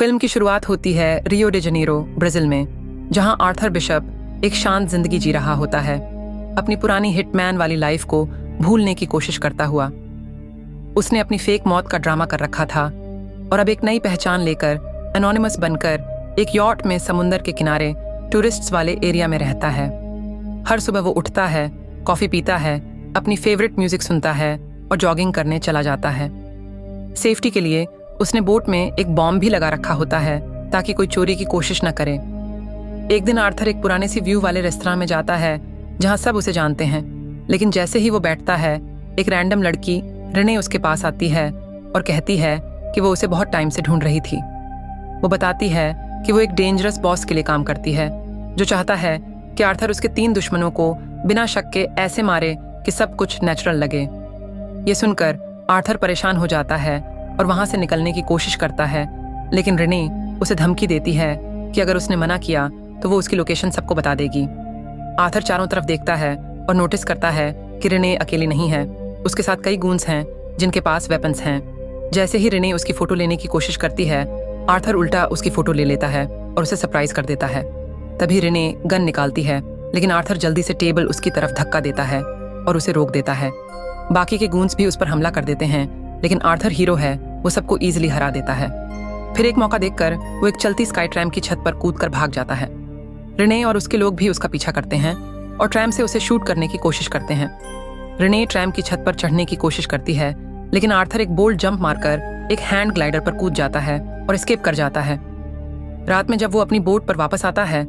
Film की शुरुआत होती है रियो डे जनीरो, ब्राजील में, जहां आर्थर बिशप एक शांत जिंदगी जी रहा होता है, अपनी पुरानी हिटमैन वाली लाइफ को भूलने की कोशिश करता हुआ। उसने अपनी फेक मौत का ड्रामा कर रखा था और अब एक नई पहचान लेकर एनोनिमस बनकर एक यॉट में समुंदर के किनारे टूरिस्ट्स वाले एरिया में रहता है। हर सुबह वो उठता है, कॉफी पीता है, अपनी फेवरेट म्यूजिक सुनता है और जॉगिंग करने चला जाता है। सेफ्टी के लिए उसने बोट में एक बॉम्ब भी लगा रखा होता है ताकि कोई चोरी की कोशिश न करे। एक दिन आर्थर एक पुराने सी व्यू वाले रेस्तरां में जाता है जहां सब उसे जानते हैं, लेकिन जैसे ही वो बैठता है एक रैंडम लड़की रिने उसके पास आती है और कहती है कि वो उसे बहुत टाइम से ढूंढ रही थी। वो बताती है कि वो एक डेंजरस बॉस के लिए काम करती है जो चाहता है कि आर्थर उसके 3 दुश्मनों को बिना शक के ऐसे मारे कि सब कुछ नेचुरल लगे। ये सुनकर आर्थर परेशान हो जाता है और वहां से निकलने की कोशिश करता है, लेकिन रिने उसे धमकी देती है कि अगर उसने मना किया तो वो उसकी लोकेशन सबको बता देगी। आर्थर चारों तरफ देखता है और नोटिस करता है कि रिने अकेली नहीं है, उसके साथ कई गूंस हैं जिनके पास वेपन्स हैं। जैसे ही रिने उसकी फोटो लेने की कोशिश करती है, आर्थर उल्टा उसकी फोटो ले लेता है और उसे सरप्राइज कर देता है। तभी रिने गन निकालती है, लेकिन आर्थर जल्दी से टेबल उसकी तरफ धक्का देता है और उसे रोक देता है। बाकी के गूंस भी उस पर हमला कर देते हैं, लेकिन आर्थर हीरो है, वो सबको ईजिली हरा देता है। फिर एक मौका देखकर वो एक चलती स्काई ट्रैम की छत पर कूदकर भाग जाता है। रिने और उसके लोग भी उसका पीछा करते हैं और ट्रैम से उसे शूट करने की कोशिश करते हैं। रिने ट्रैम की छत पर चढ़ने की कोशिश करती है, लेकिन आर्थर एक बोल्ड जंप मारकर एक हैंड ग्लाइडर पर कूद जाता है और एस्केप कर जाता है। रात में जब वो अपनी बोट पर वापस आता है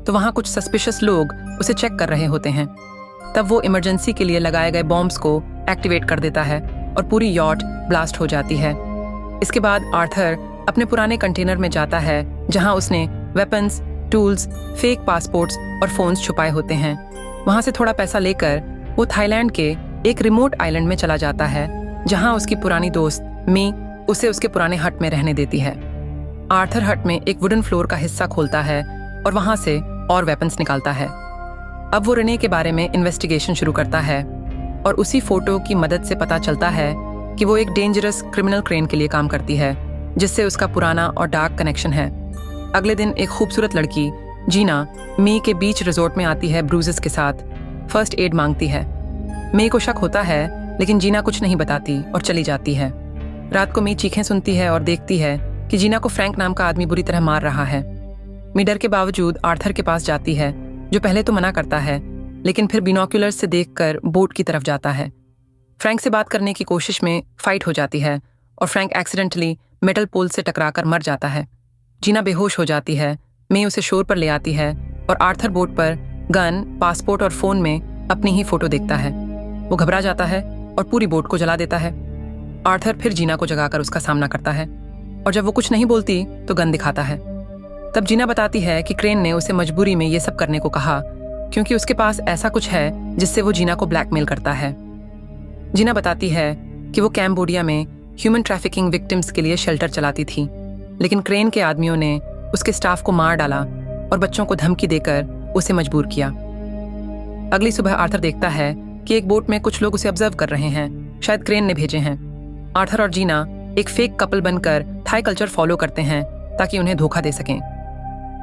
तो वहां कुछ सस्पिशियस लोग उसे चेक कर रहे होते हैं। तब वो इमरजेंसी के लिए लगाए गए बॉम्ब्स को एक्टिवेट कर देता है और पूरी यॉट ब्लास्ट हो जाती है। इसके बाद आर्थर अपने पुराने कंटेनर में जाता है जहां उसने वेपन्स, टूल्स, फेक पासपोर्ट्स और फोन्स छुपाए होते हैं। वहां से थोड़ा पैसा लेकर वो थाईलैंड के एक रिमोट आइलैंड में चला जाता है जहां उसकी पुरानी दोस्त मी उसे उसके पुराने हट में रहने देती है। आर्थर हट में एक वुडन फ्लोर का हिस्सा खोलता है और वहां से और वेपन्स निकालता है। अब वो रिने के बारे में इन्वेस्टिगेशन शुरू करता है और उसी फोटो की मदद से पता चलता है कि वो एक डेंजरस क्रिमिनल क्रेन के लिए काम करती है जिससे उसका पुराना और डार्क कनेक्शन है। अगले दिन एक खूबसूरत लड़की जीना मी के बीच रिजोर्ट में आती है ब्रूजेस के साथ। फर्स्ट एड मांगती है। मी को शक होता है, लेकिन जीना कुछ नहीं बताती और चली जाती है। रात को मी चीखें सुनती है और देखती है कि जीना को फ्रैंक नाम का आदमी बुरी तरह मार रहा है। मी डर के बावजूद आर्थर के पास जाती है, जो पहले तो मना करता है, लेकिन फिर बिनोक्यूलर्स से देखकर बोट की तरफ जाता है। फ्रैंक से बात करने की कोशिश में फाइट हो जाती है और फ्रैंक एक्सीडेंटली मेटल पोल से टकराकर मर जाता है। जीना बेहोश हो जाती है। मे उसे शोर पर ले आती है और आर्थर बोट पर गन, पासपोर्ट और फोन में अपनी ही फोटो देखता है। वो घबरा जाता है और पूरी बोट को जला देता है। आर्थर फिर जीना को जगाकर उसका सामना करता है और जब वो कुछ नहीं बोलती तो गन दिखाता है। तब जीना बताती है कि क्रेन ने उसे मजबूरी में ये सब करने को कहा क्योंकि उसके पास ऐसा कुछ है जिससे वो जीना को ब्लैकमेल करता है। जीना बताती है कि वो कैम्बोडिया में ह्यूमन ट्रैफिकिंग विक्टिम्स के लिए शेल्टर चलाती थी, लेकिन क्रेन के आदमियों ने उसके स्टाफ को मार डाला और बच्चों को धमकी देकर उसे मजबूर किया। अगली सुबह आर्थर देखता है कि एक बोट में कुछ लोग उसे ऑब्जर्व कर रहे हैं, शायद क्रेन ने भेजे हैं। आर्थर और जीना एक फेक कपल बनकर थाई कल्चर फॉलो करते हैं ताकि उन्हें धोखा दे सकें।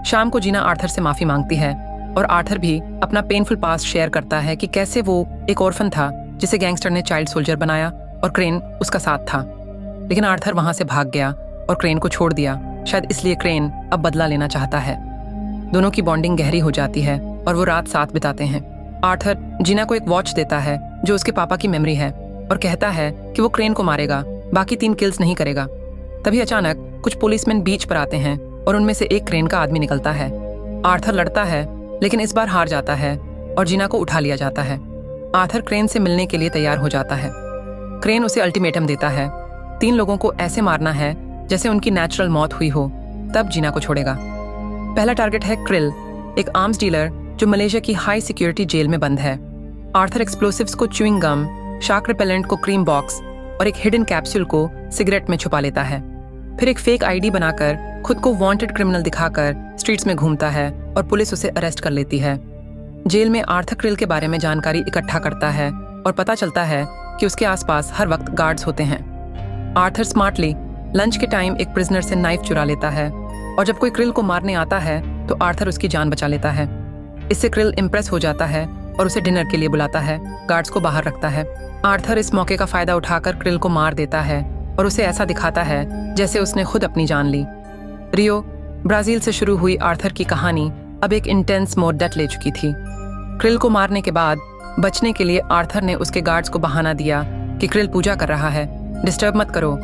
शाम को जीना आर्थर से माफी मांगती है और आर्थर भी अपना पेनफुल पास्ट शेयर करता है कि कैसे वो एक ऑर्फन था जिसे गैंगस्टर ने चाइल्ड सोल्जर बनाया और क्रेन उसका साथ था, लेकिन आर्थर वहां से भाग गया और क्रेन को छोड़ दिया, शायद इसलिए क्रेन अब बदला लेना चाहता है। दोनों की बॉन्डिंग गहरी हो जाती है और वो रात साथ बिताते हैं। आर्थर जीना को एक वॉच देता है जो उसके पापा की मेमोरी है और कहता है कि वो क्रेन को मारेगा, बाकी 3 किल्स नहीं करेगा। तभी अचानक कुछ पुलिसमैन बीच पर आते हैं और उनमें से एक क्रेन का आदमी निकलता है। आर्थर लड़ता है, लेकिन इस बार हार जाता है और जीना को उठा लिया जाता है। आर्थर क्रेन से मिलने के लिए तैयार हो जाता है। क्रेन उसे अल्टीमेटम देता है, 3 लोगों को ऐसे मारना है जैसे उनकी नेचुरल मौत हुई हो, तब जीना को छोड़ेगा। पहला टारगेट है क्रिल, एक आर्म्स डीलर जो मलेशिया की हाई सिक्योरिटी जेल में बंद है। आर्थर एक्सप्लोसिव्स को च्यूइंग गम, शार्क रिपेलेंट को क्रीम बॉक्स और एक हिडन कैप्सूल को सिगरेट में छुपा लेता है। फिर एक फेक आईडी बनाकर खुद को वांटेड क्रिमिनल दिखाकर स्ट्रीट्स में घूमता है और पुलिस उसे अरेस्ट कर लेती है। जेल में आर्थर क्रिल के बारे में जानकारी इकट्ठा करता है और पता चलता है कि उसके आसपास हर वक्त गार्ड्स होते हैं। आर्थर स्मार्टली लंच के टाइम एक प्रिजनर से नाइफ चुरा लेता है और जब कोई क्रिल को मारने आता है तो आर्थर उसकी जान बचा लेता है। इससे क्रिल इम्प्रेस हो जाता है और उसे डिनर के लिए बुलाता है, गार्ड्स को बाहर रखता है। आर्थर इस मौके का फायदा उठाकर क्रिल को मार देता है और उसे ऐसा दिखाता है जैसे उसने खुद अपनी जान ली। रियो, ब्राजील से शुरू हुई आर्थर की कहानी अब एक इंटेंस मोड ले चुकी थी। क्रिल को मारने के बाद बचने के लिए आर्थर ने उसके गार्ड्स को बहाना दिया कि क्रिल पूजा कर रहा है, डिस्टर्ब मत करो।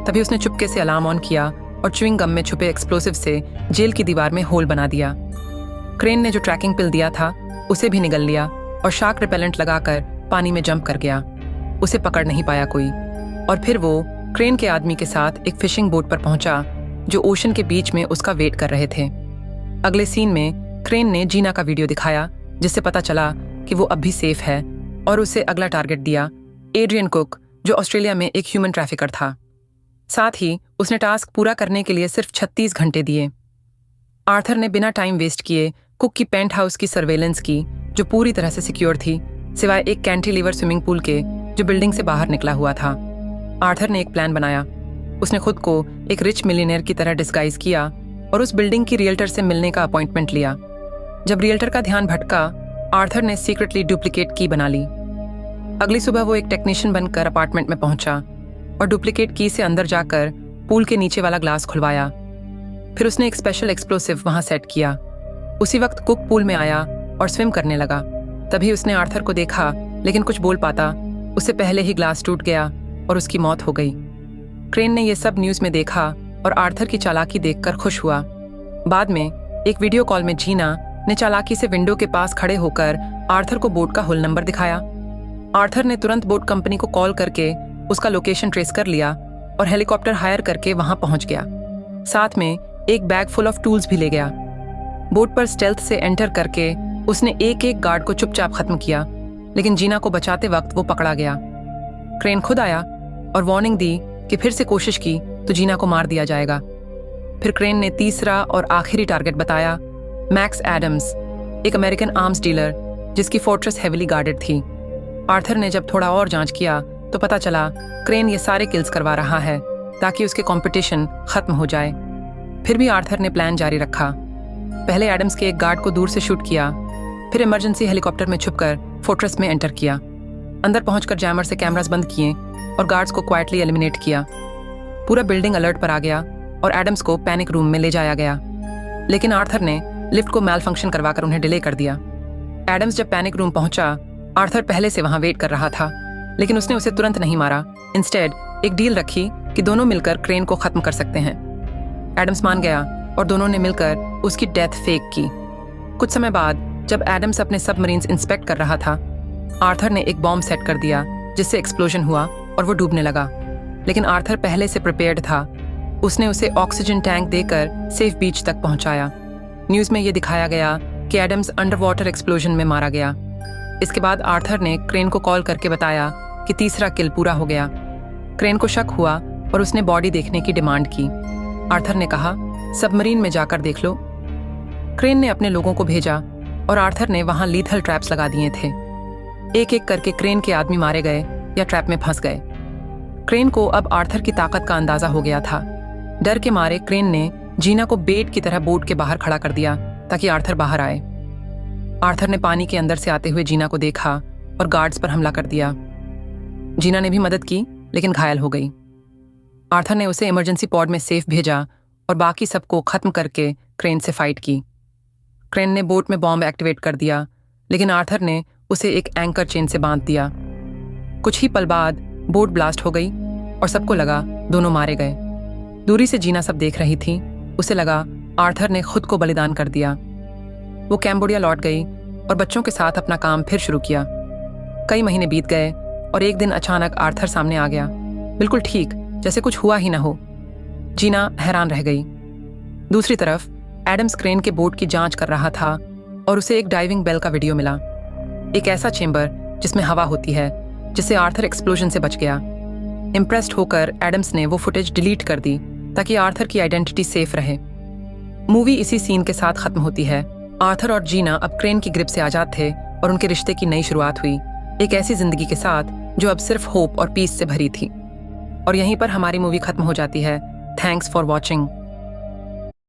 तभी उसने चुपके से अलार्म ऑन किया और च्युइंग गम में छुपे एक्सप्लोसिव से जेल की दीवार में होल बना दिया। क्रेन ने जो ट्रैकिंग पिल दिया था उसे भी निगल लिया और शार्क रिपेलेंट लगाकर पानी में जंप कर गया। उसे पकड़ नहीं पाया कोई और फिर वो क्रेन के आदमी के साथ एक फिशिंग बोट पर पहुंचा जो ओशन के बीच में उसका वेट कर रहे थे। अगले सीन में क्रेन ने जीना का वीडियो दिखाया जिससे पता चला कि वो अब भी सेफ है और उसे अगला टारगेट दिया एड्रियन कुक, जो ऑस्ट्रेलिया में एक ह्यूमन ट्रैफिकर था। साथ ही उसने टास्क पूरा करने के लिए सिर्फ 36 घंटे दिए। आर्थर ने बिना टाइम वेस्ट किए कुक की पेंट हाउस की सर्वेलेंस की जो पूरी तरह से सिक्योर थी, सिवाय एक कैंटिलीवर स्विमिंग पूल के जो बिल्डिंग से बाहर निकला हुआ था। आर्थर ने एक प्लान बनाया। उसने खुद को एक रिच मिलियनेयर की तरह डिस्गाइज किया और उस बिल्डिंग की रियल्टर से मिलने का अपॉइंटमेंट लिया। जब रियल्टर का ध्यान भटका, आर्थर ने सीक्रेटली डुप्लीकेट की बना ली। अगली सुबह वो एक टेक्नीशियन बनकर अपार्टमेंट में पहुंचा और डुप्लीकेट की से अंदर जाकर पूल के नीचे वाला ग्लास खुलवाया। फिर उसने एक स्पेशल एक्सप्लोसिव वहां सेट किया। उसी वक्त कुक पूल में आया और स्विम करने लगा। तभी उसने आर्थर को देखा, लेकिन कुछ बोल पाता उससे पहले ही ग्लास टूट गया और उसकी मौत हो गई। क्रेन ने यह सब न्यूज में देखा और आर्थर की चालाकी देखकर खुश हुआ। बाद में एक वीडियो कॉल में जीना ने चालाकी से विंडो के पास खड़े होकर आर्थर को बोट का हुल नंबर दिखाया। आर्थर ने तुरंत बोट कंपनी को कॉल करके उसका लोकेशन ट्रेस कर लिया और हेलीकॉप्टर हायर करके वहां पहुंच गया। साथ में एक बैग फुल ऑफ टूल्स भी ले गया। बोट पर स्टेल्थ से एंटर करके उसने एक एक गार्ड को चुपचाप खत्म किया, लेकिन जीना को बचाते वक्त वो पकड़ा गया। क्रेन खुद आया और वार्निंग दी कि फिर से कोशिश की तो जीना को मार दिया जाएगा। फिर क्रेन ने तीसरा और आखिरी टारगेट बताया मैक्स एडम्स, एक अमेरिकन आर्म्स डीलर जिसकी फोर्ट्रेस हेविली गार्डेड थी। आर्थर ने जब थोड़ा और जांच किया तो पता चला क्रेन ये सारे किल्स करवा रहा है ताकि उसके कंपटीशन खत्म हो जाए। फिर भी आर्थर ने प्लान जारी रखा। पहले एडम्स के एक गार्ड को दूर से शूट किया, फिर इमरजेंसी हेलीकॉप्टर में छुपकर फोर्ट्रेस में एंटर किया। अंदर पहुंचकर जैमर से कैमरास बंद किए और गार्ड्स को क्वाइटली एलिमिनेट किया। पूरा बिल्डिंग अलर्ट पर आ गया और एडम्स को पैनिक रूम में ले जाया गया, लेकिन आर्थर ने लिफ्ट को मैल फंक्शन करवाकर उन्हें डिले कर दिया। एडम्स जब पैनिक रूम पहुंचा, आर्थर पहले से वहां वेट कर रहा था, लेकिन उसने उसे तुरंत नहीं मारा। इंस्टेड एक डील रखी कि दोनों मिलकर क्रेन को खत्म कर सकते हैं। एडम्स मान गया और दोनों ने मिलकर उसकी डेथ फेक की। कुछ समय बाद जब एडम्स अपने सबमरीन्स इंस्पेक्ट कर रहा था, आर्थर ने एक बॉम्ब सेट कर दिया जिससे एक्सप्लोजन हुआ और वो डूबने लगा। लेकिन आर्थर पहले से प्रिपेयर्ड था। उसने उसे ऑक्सीजन टैंक देकर सेफ बीच तक पहुंचाया। न्यूज में ये दिखाया गया कि एडम्स अंडर वाटर एक्सप्लोजन में मारा गया। इसके बाद आर्थर ने क्रेन को कॉल करके बताया कि तीसरा किल पूरा हो गया। क्रेन को शक हुआ और उसने बॉडी देखने की डिमांड की। आर्थर ने कहा सबमरीन में जाकर देख लो। क्रेन ने अपने लोगों को भेजा और आर्थर ने वहां लीथल ट्रैप्स लगा दिए थे। एक एक करके क्रेन के आदमी मारे गए या ट्रैप में फंस गए। क्रेन को अब आर्थर की ताकत का अंदाजा हो गया था। डर के मारे क्रेन ने जीना को बेट की तरह बोट के बाहर खड़ा कर दिया ताकि आर्थर बाहर आए। आर्थर ने पानी के अंदर से आते हुए जीना को देखा और गार्ड्स पर हमला कर दिया। जीना ने भी मदद की, लेकिन घायल हो गई। आर्थर ने उसे इमरजेंसी पॉड में सेफ भेजा और बाकी सबको खत्म करके क्रेन से फाइट की। क्रेन ने बोट में बॉम्ब एक्टिवेट कर दिया, लेकिन आर्थर ने उसे एक एंकर चेन से बांध दिया। कुछ ही पल बाद बोट ब्लास्ट हो गई और सबको लगा दोनों मारे गए। दूरी से जीना सब देख रही थी। उसे लगा आर्थर ने खुद को बलिदान कर दिया। वो कैम्बोडिया लौट गई और बच्चों के साथ अपना काम फिर शुरू किया। कई महीने बीत गए और एक दिन अचानक आर्थर सामने आ गया, बिल्कुल ठीक जैसे कुछ हुआ ही ना हो। जीना हैरान रह गई। दूसरी तरफ एडम्स क्रेन के बोट की जांच कर रहा था और उसे एक डाइविंग बेल का वीडियो मिला, एक ऐसा चेंबर जिसमें हवा होती है, जिससे आर्थर एक्सप्लोजन से बच गया। इम्प्रेस्ड होकर एडम्स ने वो फुटेज डिलीट कर दी ताकि आर्थर की आइडेंटिटी सेफ रहे। मूवी इसी सीन के साथ खत्म होती है। आर्थर और जीना अब क्रेन की ग्रिप से आजाद थे और उनके रिश्ते की नई शुरुआत हुई, एक ऐसी जिंदगी के साथ जो अब सिर्फ होप और पीस से भरी थी। और यहीं पर हमारी मूवी खत्म हो जाती है। Thanks for watching.